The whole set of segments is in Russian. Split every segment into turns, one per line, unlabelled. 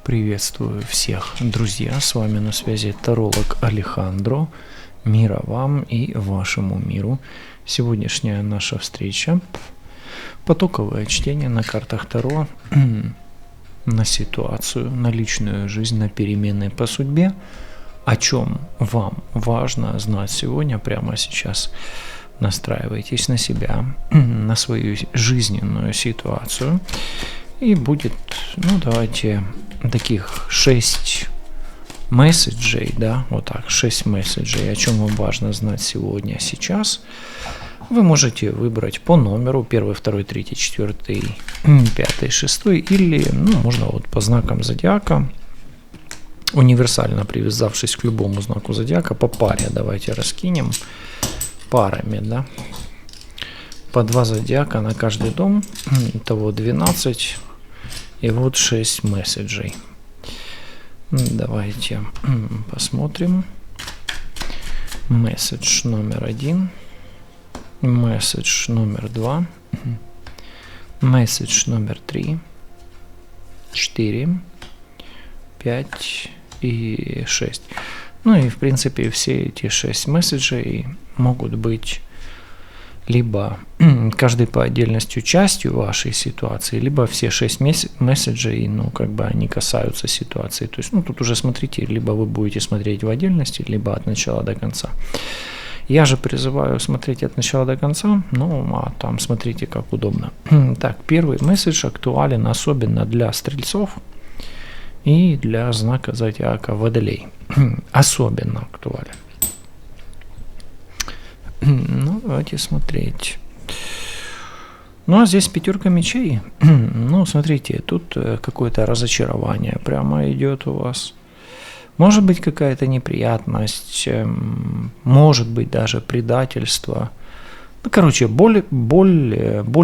Приветствую всех, друзья, с вами на связи таролог Алехандро. Мира вам и вашему миру. Сегодняшняя наша встреча – потоковое чтение на картах Таро, на ситуацию, на личную жизнь, на перемены по судьбе. О чем вам важно знать сегодня, прямо сейчас. Настраивайтесь на себя, на свою жизненную ситуацию. И будет, давайте, таких 6 месседжей, да, вот так, 6 месседжей, о чем вам важно знать сегодня, сейчас. Вы можете выбрать по номеру 1, 2, 3, 4, 5, 6, или, можно вот по знакам зодиака, универсально привязавшись к любому знаку зодиака, по паре давайте раскинем, парами, да. По 2 зодиака на каждый дом, итого 12, и вот 6 месседжей. Давайте посмотрим. Месседж номер 1, месседж номер 2, месседж номер 3, 4, 5 и 6. И в принципе все эти 6 месседжей могут быть либо каждый по отдельности частью вашей ситуации, либо все 6 месседжей, они касаются ситуации. То есть, тут уже смотрите, либо вы будете смотреть в отдельности, либо от начала до конца. Я же призываю смотреть от начала до конца, а там смотрите как удобно. Так, первый месседж актуален особенно для стрельцов и для знака зодиака Водолей. Особенно актуален. Давайте смотреть. А здесь 5 мечей. Смотрите, тут какое-то разочарование прямо идет у вас. Может быть какая-то неприятность, может быть даже предательство. Боль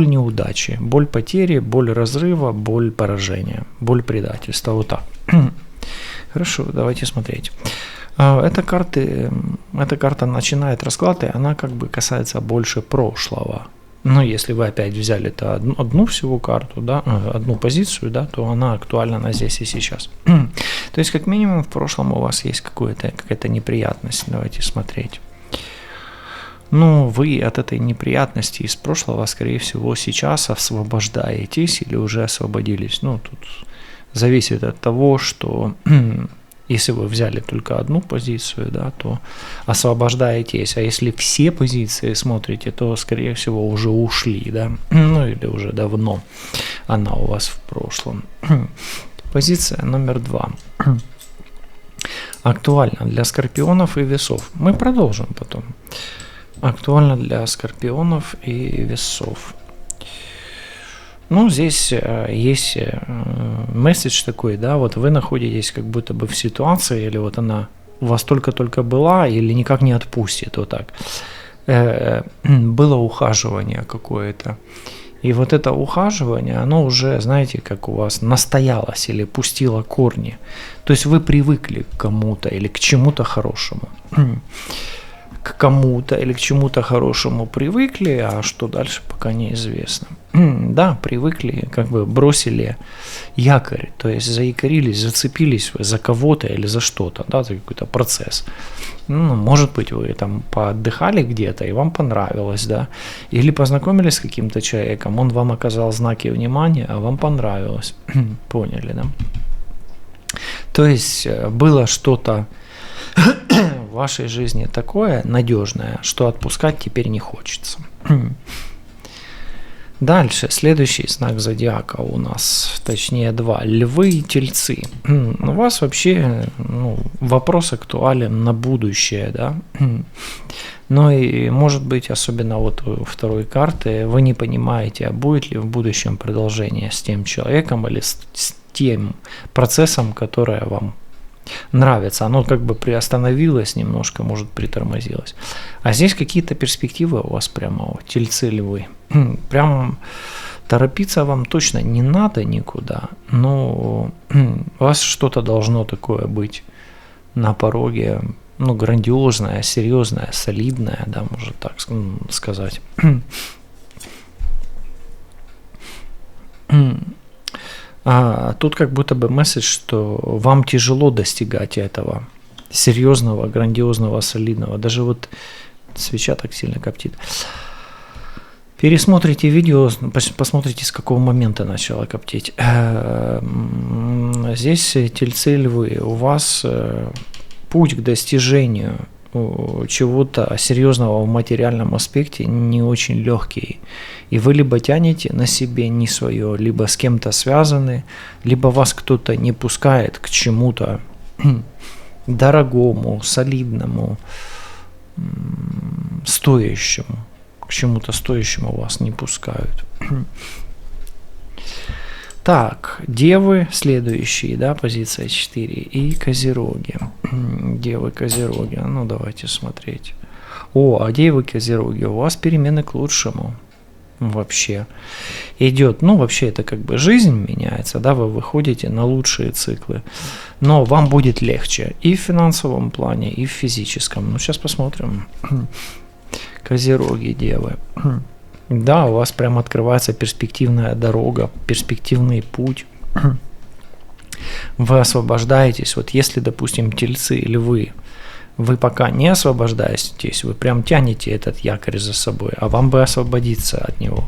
неудачи, боль потери, боль разрыва, боль поражения, боль предательства. Вот так. Хорошо, давайте смотреть. Эта карта начинает расклад, и она касается больше прошлого. Если вы опять взяли одну всего карту, да, одну позицию, да, то она актуальна здесь и сейчас. То есть, как минимум, в прошлом у вас есть какая-то неприятность. Давайте смотреть. Вы от этой неприятности из прошлого, скорее всего, сейчас освобождаетесь или уже освободились. Тут зависит от того, что если вы взяли только одну позицию, да, то освобождаетесь. А если все позиции смотрите, то, скорее всего, уже ушли, да, или уже давно она у вас в прошлом. Позиция номер 2. Актуально для скорпионов и весов. Мы продолжим потом. Актуально для скорпионов и весов. Здесь есть месседж такой, да, вот вы находитесь как будто бы в ситуации, или вот она у вас только-только была, или никак не отпустит, вот так. Было ухаживание какое-то. И вот это ухаживание, оно уже, знаете, как у вас настоялось или пустило корни. То есть вы привыкли к кому-то или к чему-то хорошему. К кому-то или к чему-то хорошему привыкли, а что дальше пока неизвестно. Да, привыкли, бросили якорь, то есть заякорились, зацепились вы за кого-то или за что-то, да, за какой-то процесс. Может быть, вы там поотдыхали где-то и вам понравилось, да, или познакомились с каким-то человеком, он вам оказал знаки внимания, а вам понравилось. Поняли, да? То есть было что-то в вашей жизни такое надежное, что отпускать теперь не хочется. Дальше, следующий знак зодиака у нас, точнее 2, львы и тельцы. У вас вообще вопрос актуален на будущее, да. И может быть, особенно вот у второй карты, вы не понимаете, а будет ли в будущем продолжение с тем человеком или с тем процессом, которое вам нравится. Оно приостановилось немножко, может притормозилось. А здесь какие-то перспективы у вас прямо, тельцы, львы. Прям торопиться вам точно не надо никуда, но у вас что-то должно такое быть на пороге, грандиозное, серьезное, солидное, да, можно так сказать. Тут как будто бы месседж, что вам тяжело достигать этого серьезного, грандиозного, солидного. Даже вот свеча так сильно коптит. Пересмотрите видео, посмотрите, с какого момента начало коптить. Здесь тельцы львы. У вас путь к достижению чего-то серьезного в материальном аспекте не очень легкий. И вы либо тянете на себе не свое, либо с кем-то связаны, либо вас кто-то не пускает к чему-то дорогому, солидному, стоящему. К чему-то стоящему вас не пускают. Так, девы следующие, да, позиция 4, и козероги. Девы, козероги, ну давайте смотреть. А девы, козероги, у вас перемены к лучшему. Вообще идет, ну вообще это как бы жизнь меняется, да, вы выходите на лучшие циклы, но вам будет легче и в финансовом плане, и в физическом. Ну сейчас посмотрим. Козероги, девы. Да, у вас прям открывается перспективная дорога, перспективный путь. Вы освобождаетесь. Вот если, допустим, тельцы, львы, вы пока не освобождаетесь, вы прям тянете этот якорь за собой, а вам бы освободиться от него,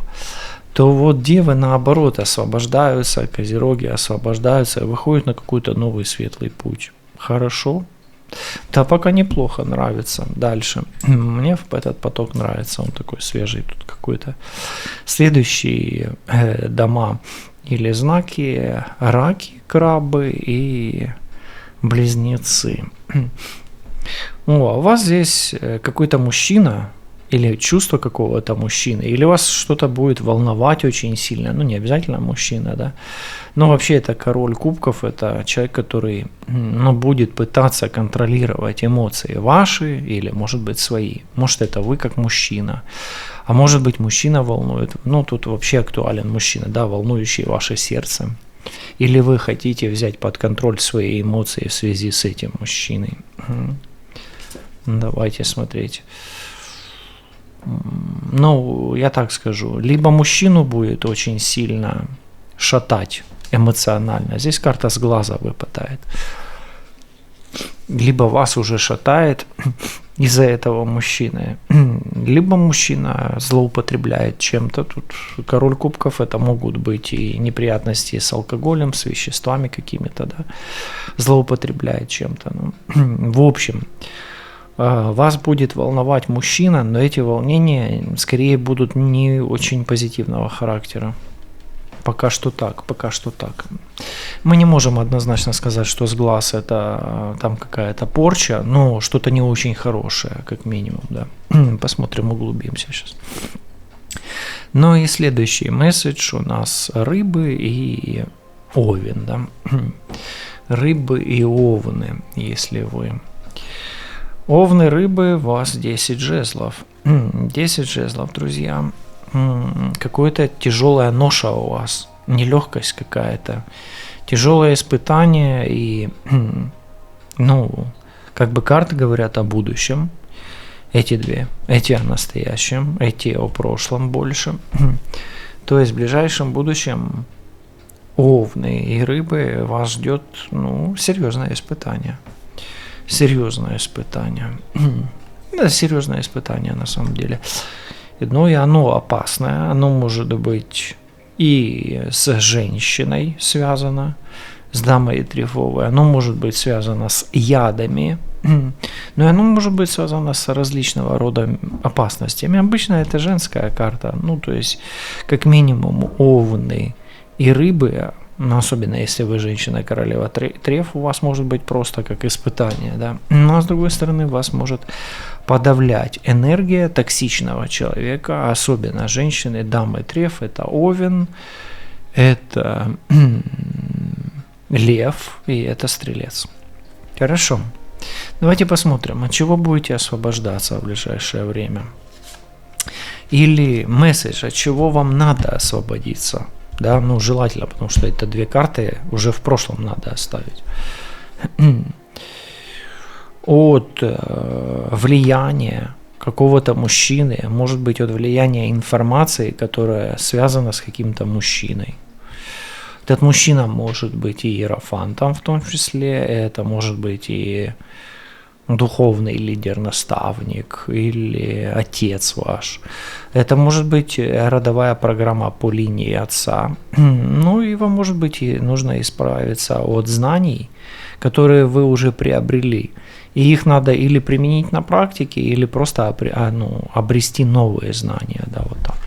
то вот девы наоборот освобождаются, козероги освобождаются и выходят на какой-то новый светлый путь. Хорошо? Да, пока неплохо, нравится. Дальше. Мне этот поток нравится, он такой свежий тут какой-то. Следующие дома или знаки: раки, крабы и близнецы. А у вас здесь какой-то мужчина или чувство какого-то мужчины, или вас что-то будет волновать очень сильно, ну не обязательно мужчина, да, но вообще это король кубков, это человек, который, ну, будет пытаться контролировать эмоции ваши или, может быть, свои, может это вы как мужчина, а может быть мужчина волнует, ну тут вообще актуален мужчина, да, волнующий ваше сердце, или вы хотите взять под контроль свои эмоции в связи с этим мужчиной. Давайте смотреть. Ну, я так скажу, либо мужчину будет очень сильно шатать эмоционально, здесь карта с глаза выпадает, либо вас уже шатает из-за этого мужчины, либо мужчина злоупотребляет чем-то. Тут король кубков, это могут быть и неприятности с алкоголем, с веществами какими-то, да, злоупотребляет чем-то. Ну, в общем, вас будет волновать мужчина, но эти волнения скорее будут не очень позитивного характера. Пока что так, пока что так. Мы не можем однозначно сказать, что с глаз это там какая-то порча, но что-то не очень хорошее, как минимум, да. Посмотрим, углубимся сейчас. Ну и следующий месседж у нас рыбы и овен, да. Рыбы и овны, если вы... Овны, рыбы, у вас 10 жезлов. 10 жезлов, друзья. Какая-то тяжелая ноша у вас, нелегкость какая-то, тяжелое испытание и, ну, как бы карты говорят о будущем, эти две, эти о настоящем, эти о прошлом больше, то есть в ближайшем будущем овны и рыбы вас ждет, ну, серьезное испытание. Серьезное испытание. Да, серьезное испытание на самом деле. Но и оно опасное. Оно может быть и с женщиной связано, с дамой трефовой. Оно может быть связано с ядами. Но и оно может быть связано с различного рода опасностями. Обычно это женская карта. Ну, то есть, как минимум, овны и рыбы, но особенно если вы женщина, королева треф, у вас может быть просто как испытание, да. Но с другой стороны, вас может подавлять энергия токсичного человека, особенно женщины, дамы треф, это овен, это лев и это стрелец. Хорошо. Давайте посмотрим, от чего будете освобождаться в ближайшее время. Или месседж, от чего вам надо освободиться. Да, ну желательно, потому что это две карты уже в прошлом надо оставить. От влияния какого-то мужчины, может быть от влияния информации, которая связана с каким-то мужчиной. Этот мужчина может быть и иерофантом в том числе, это может быть и духовный лидер, наставник или отец ваш. Это может быть родовая программа по линии отца. Ну и вам, может быть, и нужно избавиться от знаний, которые вы уже приобрели. И их надо или применить на практике, или просто обрести новые знания. Да, вот так.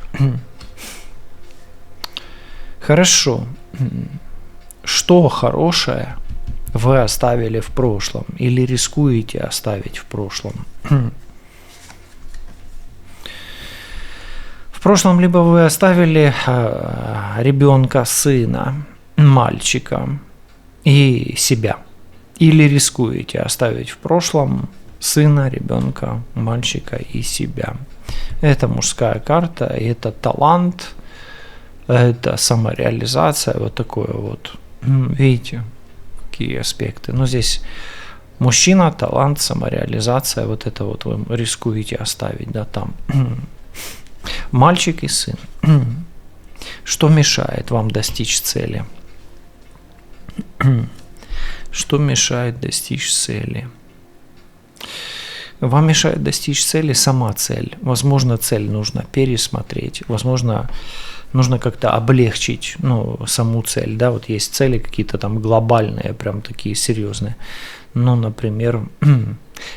Хорошо. Что хорошее вы оставили в прошлом или рискуете оставить в прошлом? В прошлом либо вы оставили ребенка, сына, мальчика и себя, или рискуете оставить в прошлом сына, ребенка, мальчика и себя. Это мужская карта, это талант, это самореализация, вот такое вот. Видите, какие аспекты. Но здесь мужчина, талант, самореализация, вот это вот вы рискуете оставить, да, там. Мальчик и сын. Что мешает вам достичь цели? Что мешает достичь цели? Вам мешает достичь цели сама цель. Возможно, цель нужно пересмотреть. Возможно, нужно как-то облегчить, саму цель. Да, вот есть цели какие-то там глобальные, прям такие серьезные. Ну, например,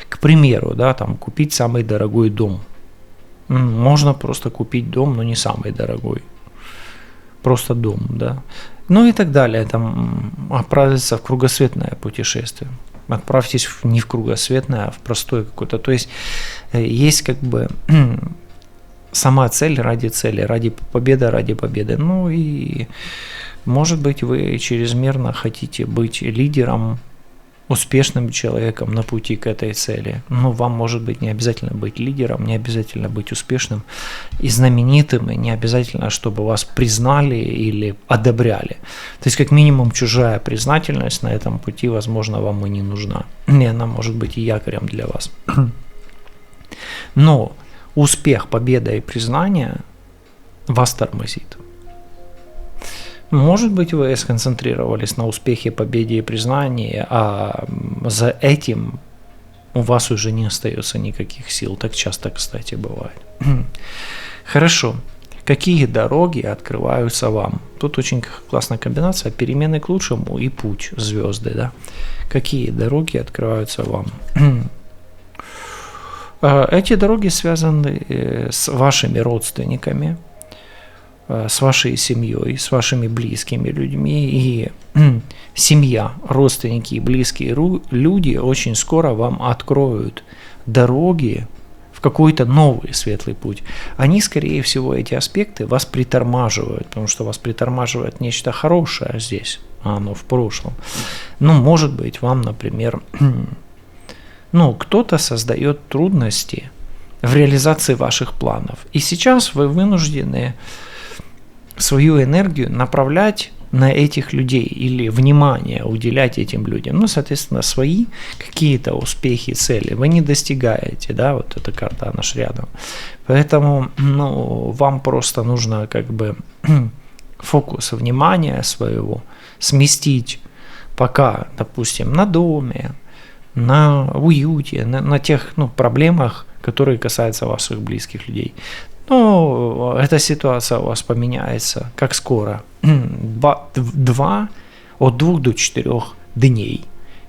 к примеру, да, там купить самый дорогой дом. Можно просто купить дом, но не самый дорогой. Просто дом, да. Ну и так далее. Там отправиться в кругосветное путешествие. Отправьтесь не в кругосветное, а в простое какое-то. То есть есть как бы сама цель, ради победы, ради победы. Ну и может быть вы чрезмерно хотите быть лидером, успешным человеком на пути к этой цели. Но вам может быть не обязательно быть лидером, не обязательно быть успешным и знаменитым, и не обязательно, чтобы вас признали или одобряли. То есть как минимум чужая признательность на этом пути, возможно, вам и не нужна. И она может быть и якорем для вас. Но успех, победа и признание вас тормозит. Может быть, вы сконцентрировались на успехе, победе и признании, а за этим у вас уже не остается никаких сил. Так часто, кстати, бывает. Хорошо. Какие дороги открываются вам? Тут очень классная комбинация перемены к лучшему и путь звезды. Да? Какие дороги открываются вам? Эти дороги связаны с вашими родственниками, с вашей семьей, с вашими близкими людьми. И семья, родственники и близкие люди очень скоро вам откроют дороги в какой-то новый светлый путь. Они, скорее всего, эти аспекты вас притормаживают, потому что вас притормаживает нечто хорошее здесь, а оно в прошлом. Ну, может быть, вам, например, кто-то создает трудности в реализации ваших планов. И сейчас вы вынуждены свою энергию направлять на этих людей или внимание уделять этим людям. Соответственно, свои какие-то успехи, цели вы не достигаете, да, вот эта карта, она ж рядом. Поэтому, вам просто нужно как бы фокус внимания своего сместить пока, допустим, на доме, на уюте, на тех от которые касаются ваших близких людей. Эта ситуация у вас поменяется, как скоро? От 2 до 4 дней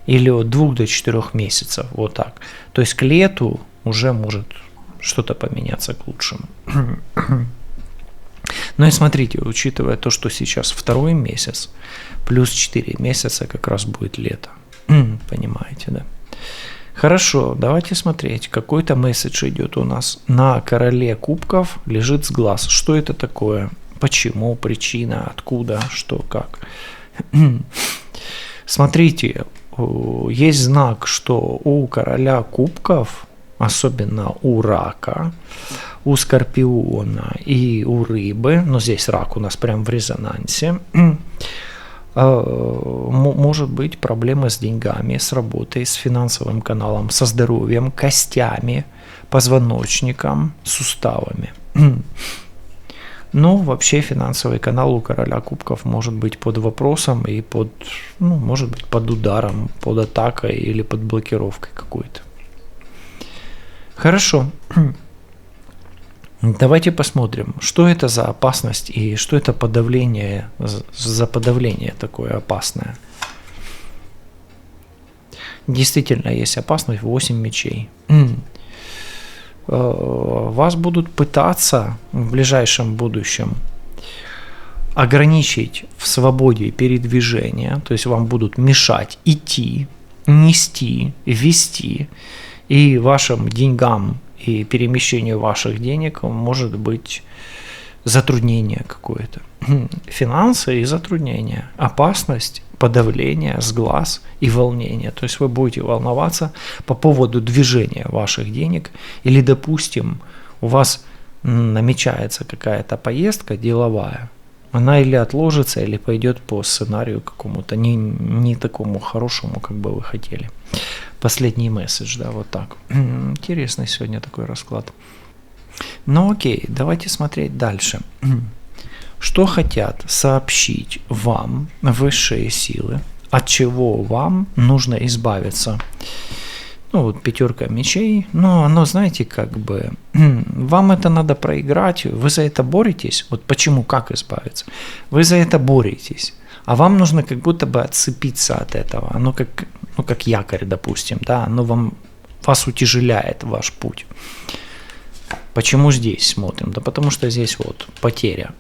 или от 2 до 4 месяцев, вот так. То есть к лету уже может что-то поменяться к лучшему. Ну и смотрите, учитывая то, что сейчас 2 месяц, плюс 4 месяца как раз будет лето. Понимаете, да? Хорошо, давайте смотреть. Какой-то месседж идет у нас. На короле кубков лежит сглаз. Что это такое? Почему? Причина? Откуда? Что? Как? Смотрите, есть знак, что у короля кубков, особенно у рака, у скорпиона и у рыбы, но здесь рак у нас прям в резонансе, может быть проблемы с деньгами, с работой, с финансовым каналом, со здоровьем, костями, позвоночником, суставами. Но вообще финансовый канал у короля кубков может быть под вопросом и под, ну, может быть, под ударом, под атакой или под блокировкой какой-то. Хорошо. Давайте посмотрим, что это за опасность и что это подавление, за подавление такое опасное. Действительно есть опасность, 8 мечей. Вас будут пытаться в ближайшем будущем ограничить в свободе передвижения, то есть вам будут мешать идти, нести, вести, и вашим деньгам и перемещению ваших денег может быть затруднение какое-то. Финансы и затруднения, опасность, подавление, сглаз и волнение. То есть вы будете волноваться по поводу движения ваших денег или, допустим, у вас намечается какая-то поездка деловая, она или отложится, или пойдет по сценарию какому-то не такому хорошему, как бы вы хотели. Последний месседж, да, вот так. Интересный сегодня такой расклад. Ну окей, давайте смотреть дальше. Что хотят сообщить вам высшие силы, от чего вам нужно избавиться? Ну вот 5 мечей, но оно, знаете, как бы, вам это надо проиграть, вы за это боретесь. Вот почему, как избавиться? Вы за это боретесь, а вам нужно как будто бы отцепиться от этого. Оно как якорь, допустим, да, оно вас утяжеляет, ваш путь. Почему здесь смотрим? Да потому что здесь вот потеря.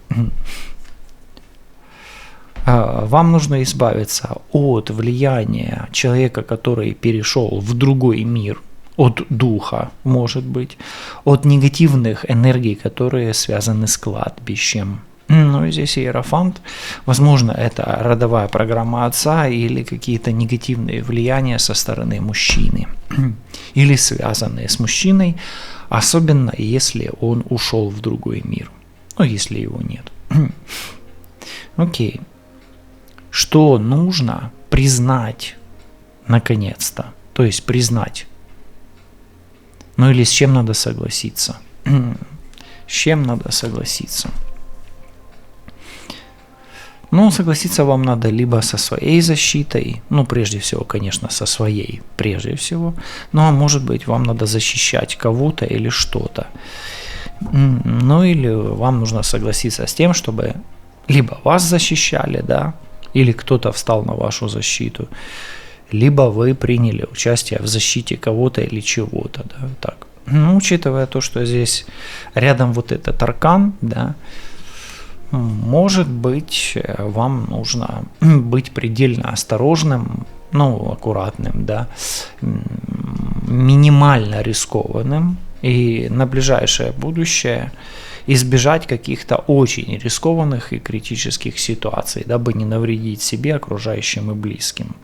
Вам нужно избавиться от влияния человека, который перешел в другой мир, от духа, может быть, от негативных энергий, которые связаны с кладбищем. Ну и здесь иерофант, возможно, это родовая программа отца или какие-то негативные влияния со стороны мужчины, или связанные с мужчиной, особенно если он ушел в другой мир, ну если его нет. Окей. Что нужно признать наконец-то? То есть признать. Ну или с чем надо согласиться? С чем надо согласиться? Ну, согласиться вам надо либо со своей защитой, ну, прежде всего, конечно, со своей, прежде всего, ну, а может быть, вам надо защищать кого-то или что-то. Ну, или вам нужно согласиться с тем, чтобы либо вас защищали, да, или кто-то встал на вашу защиту, либо вы приняли участие в защите кого-то или чего-то, да, так. Ну, учитывая то, что здесь рядом вот этот аркан, да, может быть, вам нужно быть предельно осторожным, ну, аккуратным, да, минимально рискованным и на ближайшее будущее избежать каких-то очень рискованных и критических ситуаций, дабы не навредить себе, окружающим и близким.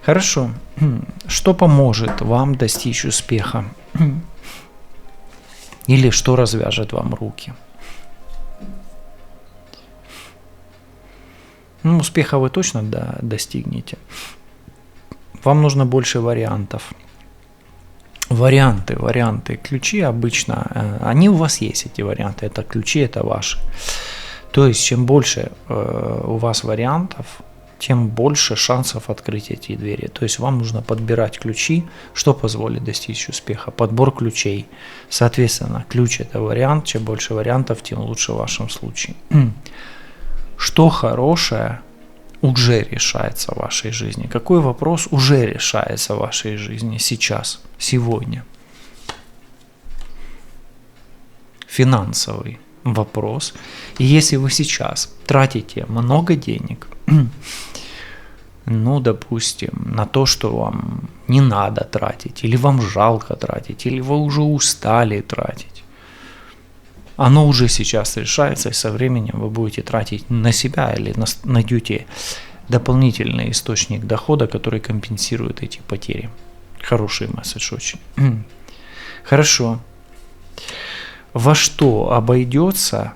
Хорошо. Что поможет вам достичь успеха? Или что развяжет вам руки? Ну, успеха вы точно достигнете. Вам нужно больше вариантов. Варианты. Ключи обычно, они у вас есть, эти варианты. Это ключи, это ваши. То есть, чем больше у вас вариантов, тем больше шансов открыть эти двери. То есть, вам нужно подбирать ключи, что позволит достичь успеха. Подбор ключей. Соответственно, ключ – это вариант. Чем больше вариантов, тем лучше в вашем случае. Что хорошее уже решается в вашей жизни? Какой вопрос уже решается в вашей жизни сейчас, сегодня? Финансовый вопрос. И если вы сейчас тратите много денег, ну, допустим, на то, что вам не надо тратить, или вам жалко тратить, или вы уже устали тратить, оно уже сейчас решается, и со временем вы будете тратить на себя или найдете дополнительный источник дохода, который компенсирует эти потери. Хороший месседж очень. Хорошо. Во что обойдется,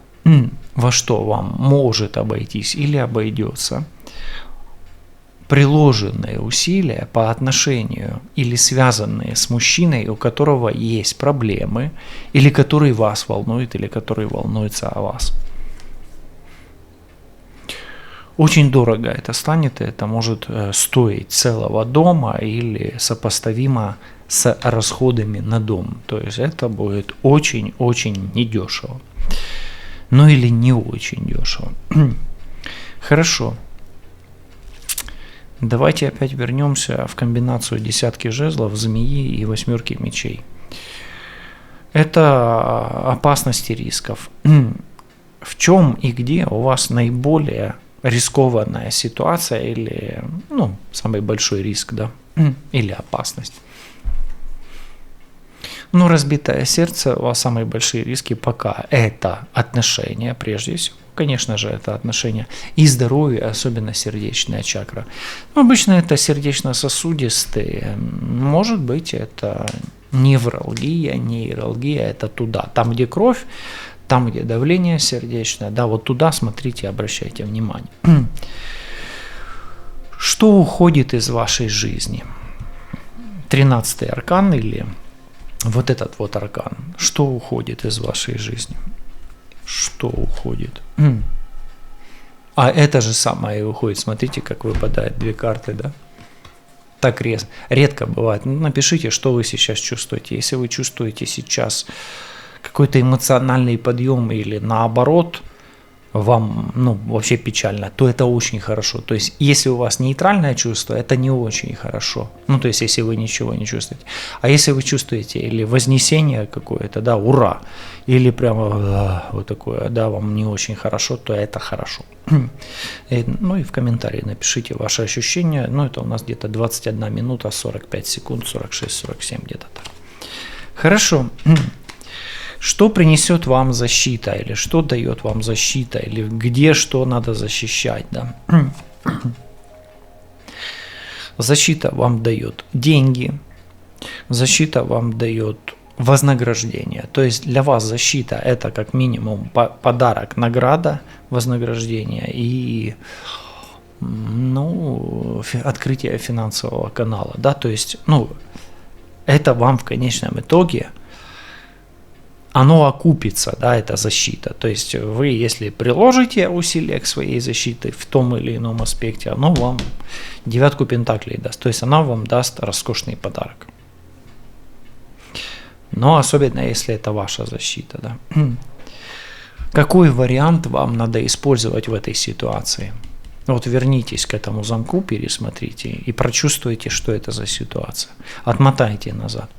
во что вам может обойтись или обойдется приложенные усилия по отношению или связанные с мужчиной, у которого есть проблемы, или который вас волнует, или который волнуется о вас. Очень дорого это станет, и это может стоить целого дома или сопоставимо с расходами на дом. То есть это будет очень-очень недешево. Ну или не очень дешево. Хорошо. Давайте опять вернемся в комбинацию десятки жезлов, змеи и восьмерки мечей. Это опасности рисков. В чем и где у вас наиболее рискованная ситуация или, самый большой риск, да, или опасность? Разбитое сердце, у вас самые большие риски пока это отношения, прежде всего. Конечно же, это отношения и здоровье, особенно сердечная чакра. Обычно это сердечно-сосудистые, может быть, это невралгия, нейралгия, это туда, там, где кровь, там, где давление сердечное, да, вот туда смотрите, обращайте внимание. Что уходит из вашей жизни? 13-й аркан или вот этот вот аркан, что уходит из вашей жизни? Что уходит? А это же самое и уходит. Смотрите, как выпадают две карты, да? Так редко бывает. Напишите, что вы сейчас чувствуете. Если вы чувствуете сейчас какой-то эмоциональный подъем или наоборот, вам вообще печально, то это очень хорошо. То есть, если у вас нейтральное чувство, это не очень хорошо. То есть, если вы ничего не чувствуете. А если вы чувствуете или вознесение какое-то, да, ура, или прямо вот такое, да, вам не очень хорошо, то это хорошо. И в комментарии напишите ваши ощущения. Это у нас где-то 21 минута, 45 секунд, 46-47 где-то так. Хорошо. Что принесет вам защита, или что дает вам защита, или где что надо защищать, да? Защита вам дает деньги, защита вам дает вознаграждение. То есть для вас защита – это как минимум подарок, награда, вознаграждение и открытие финансового канала, да? То есть это вам в конечном итоге оно окупится, да, эта защита. То есть вы, если приложите усилия к своей защите в том или ином аспекте, оно вам девятку пентаклей даст. То есть она вам даст роскошный подарок. Но особенно, если это ваша защита, да. Какой вариант вам надо использовать в этой ситуации? Вернитесь к этому замку, пересмотрите и прочувствуйте, что это за ситуация. Отмотайте назад.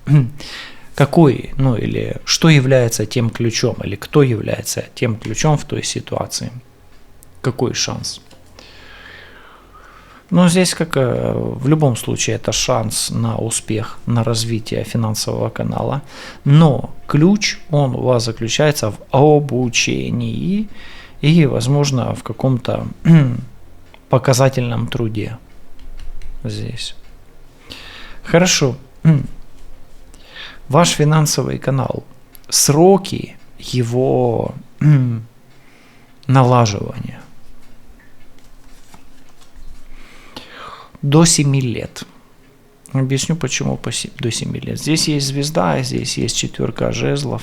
Какой, или что является тем ключом, или кто является тем ключом в той ситуации? Какой шанс? Здесь, как в любом случае, это шанс на успех, на развитие финансового канала, но ключ, он у вас заключается в обучении и, возможно, в каком-то показательном труде здесь. Хорошо. Ваш финансовый канал, сроки его налаживания до 7 лет. Объясню, почему до 7 лет. Здесь есть звезда, здесь есть четверка жезлов.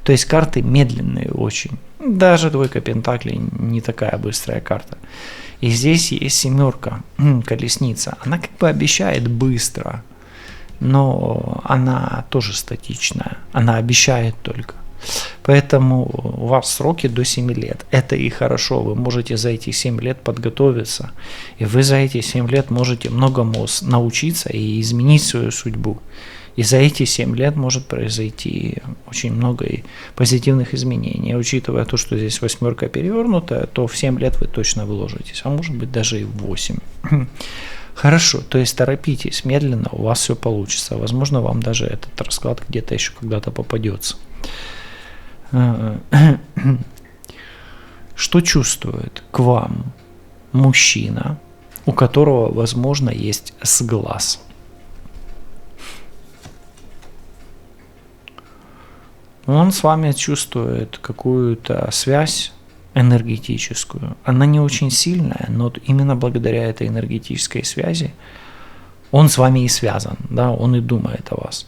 То есть карты медленные очень. Даже двойка пентаклей не такая быстрая карта. И здесь есть семерка, колесница. Она как бы обещает быстро, но она тоже статичная, она обещает только. Поэтому у вас сроки до 7 лет. Это и хорошо, вы можете за эти 7 лет подготовиться. И вы за эти 7 лет можете многому научиться и изменить свою судьбу. И за эти 7 лет может произойти очень много позитивных изменений. Учитывая то, что здесь восьмерка перевернутая, то в 7 лет вы точно вложитесь, а может быть даже и в 8. Хорошо, то есть торопитесь, медленно, у вас все получится. Возможно, вам даже этот расклад где-то еще когда-то попадется. Что чувствует к вам мужчина, у которого, возможно, есть сглаз? Он с вами чувствует какую-то связь, энергетическую. Она не очень сильная, но именно благодаря этой энергетической связи он с вами и связан, да, он и думает о вас.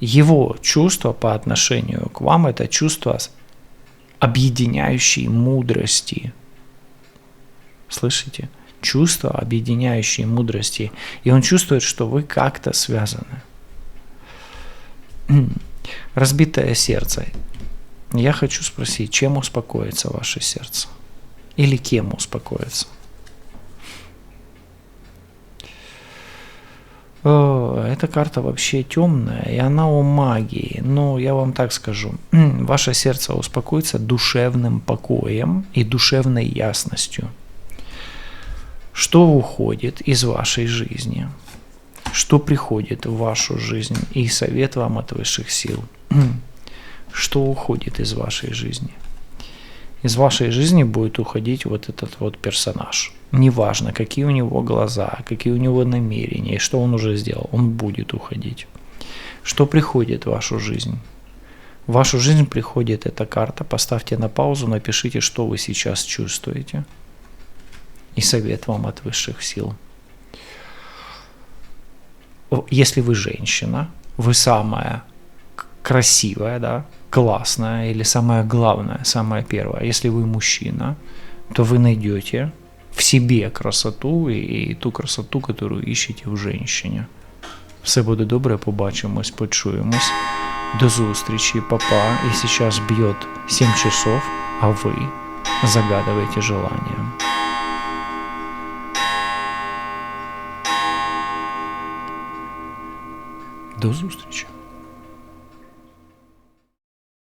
Его чувство по отношению к вам – это чувство объединяющей мудрости. Слышите? Чувство объединяющей мудрости. И он чувствует, что вы как-то связаны. Разбитое сердце. Я хочу спросить, чем успокоится ваше сердце? Или кем успокоится? Эта карта вообще темная, и она о магии. Но я вам так скажу, ваше сердце успокоится душевным покоем и душевной ясностью. Что уходит из вашей жизни? Что приходит в вашу жизнь? И совет вам от высших сил. Что уходит из вашей жизни? Из вашей жизни будет уходить вот этот вот персонаж. Неважно, какие у него глаза, какие у него намерения, и что он уже сделал, он будет уходить. Что приходит в вашу жизнь? В вашу жизнь приходит эта карта. Поставьте на паузу, напишите, что вы сейчас чувствуете. И совет вам от высших сил. Если вы женщина, вы самая красивая, да, классная или самое главное, самое первое. Если вы мужчина, то вы найдете в себе красоту і ту красоту, которую ищете в женщине. Все буде добре, побачимось, почуємось. До зустрічі, папа. И сейчас бьет 7 часов, а вы загадываете желание. До зустрічі.